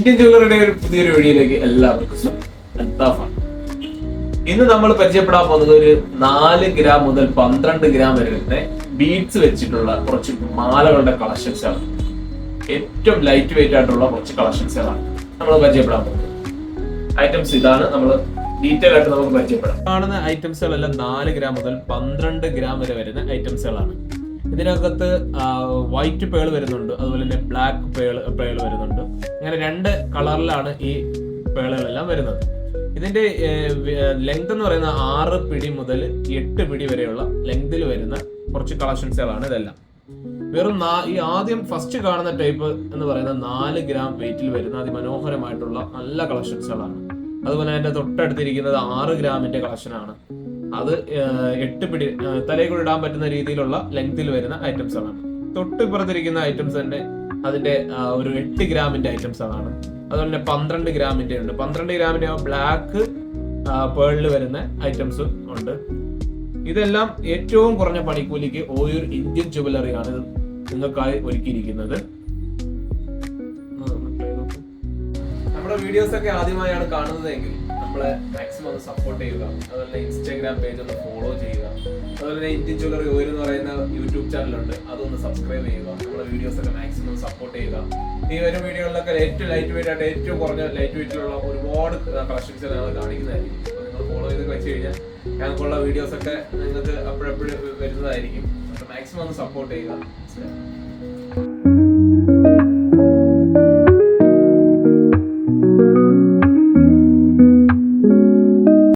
Indian ജ്വല്ലറിയുടെ ഒരു പുതിയൊരു വീഡിയോയിലേക്ക് എല്ലാവർക്കും സ്വാഗതം. ഇന്ന് നമ്മൾ പരിചയപ്പെടാൻ പോകുന്നത് ഒരു 4 ഗ്രാം മുതൽ 12 ഗ്രാം വരെ വരുന്ന ബീഡ്സ് വെച്ചിട്ടുള്ള കുറച്ച് മാലകളുടെ കളക്ഷൻസ് ആണ്. ഏറ്റവും ലൈറ്റ് വെയിറ്റ് ആയിട്ടുള്ള കുറച്ച് കളക്ഷൻസുകളാണ് നമ്മൾ പരിചയപ്പെടാൻ പോകുന്നത്. ഐറ്റംസ് ഇതാണ്, നമ്മൾ ഡീറ്റെയിൽ ആയിട്ട് നമുക്ക് പരിചയപ്പെടാം. കാണുന്ന ഐറ്റംസുകളെല്ലാം 4 ഗ്രാം മുതൽ 12 ഗ്രാം വരെ വരുന്ന ഐറ്റംസുകളാണ്. ഇതിനകത്ത് വൈറ്റ് പേൾ വരുന്നുണ്ട്, അതുപോലെ തന്നെ ബ്ലാക്ക് പേൾ വരുന്നുണ്ട്. അങ്ങനെ 2 കളറിലാണ് ഈ പേളുകളെല്ലാം വരുന്നത്. ഇതിന്റെ ലെങ്ത് എന്ന് പറയുന്നത് 6 പിടി മുതൽ 8 പിടി വരെയുള്ള ലെങ്തിൽ വരുന്ന കുറച്ച് കളക്ഷൻസുകളാണ് ഇതെല്ലാം. വെറും ഈ ആദ്യം ഫസ്റ്റ് കാണുന്ന ടൈപ്പ് എന്ന് പറയുന്നത് 4 ഗ്രാം വെയിറ്റിൽ വരുന്ന അതിമനോഹരമായിട്ടുള്ള നല്ല കളക്ഷൻസുകളാണ്. അതുപോലെ അതിന്റെ തൊട്ടടുത്തിരിക്കുന്നത് 6 ഗ്രാമിന്റെ കളക്ഷനാണ്. അത് 8 പിടി തലയിൽ കൂടി ഇടാൻ പറ്റുന്ന രീതിയിലുള്ള ലെങ്തിൽ വരുന്ന ഐറ്റംസ് ആണ്. തൊട്ടിപ്പുറത്തിരിക്കുന്ന ഐറ്റംസ് തന്നെ അതിന്റെ ഒരു 8 ഗ്രാമിന്റെ ഐറ്റംസ് ആണ്. അതുപോലെ തന്നെ 12 ഗ്രാമിന്റെ ഉണ്ട്. 12 ഗ്രാമിന്റെ ബ്ലാക്ക് പേളിൽ വരുന്ന ഐറ്റംസ് ഉണ്ട്. ഇതെല്ലാം ഏറ്റവും കുറഞ്ഞ പണിക്കൂലിക്ക് ഓയൂർ ഇന്ത്യൻ ജ്വല്ലറിയാണ് ഇത് നിങ്ങൾക്കായി ഒരുക്കിയിരിക്കുന്നത്. നമ്മുടെ വീഡിയോസ് ഒക്കെ ആദ്യമായാണ് കാണുന്നതെങ്കിൽ നമ്മളെ മാക്സിമം ഒന്ന് സപ്പോർട്ട് ചെയ്യുക. അതുപോലെ ഇൻസ്റ്റാഗ്രാം പേജ് ഒന്ന് ഫോളോ ചെയ്യുക. അതുപോലെ ഇന്ത്യൻ ജ്വല്ലറി ഓയിൽ എന്ന് പറയുന്ന യൂട്യൂബ് ചാനലുണ്ട്, അതൊന്ന് സബ്സ്ക്രൈബ് ചെയ്യുക. നമ്മുടെ വീഡിയോസ് ഒക്കെ മാക്സിമം സപ്പോർട്ട് ചെയ്യുക. ഈ ഒരു വീഡിയോകളിലൊക്കെ ഏറ്റവും ലൈറ്റ് വെയിറ്റ് ആയിട്ട് ഏറ്റവും കുറഞ്ഞ ലൈറ്റ് വെയിറ്റിലുള്ള ഒരുപാട് കളക്ഷൻസ് ഞങ്ങൾ കാണിക്കുന്നതായിരിക്കും. അപ്പോൾ നിങ്ങൾ ഫോളോ ചെയ്ത് വെച്ച് കഴിഞ്ഞാൽ ഞങ്ങൾക്കുള്ള വീഡിയോസ് ഒക്കെ നിങ്ങൾക്ക് അപ്പോഴെപ്പോഴും വരുന്നതായിരിക്കും. അപ്പോൾ മാക്സിമം ഒന്ന് സപ്പോർട്ട് ചെയ്യുക.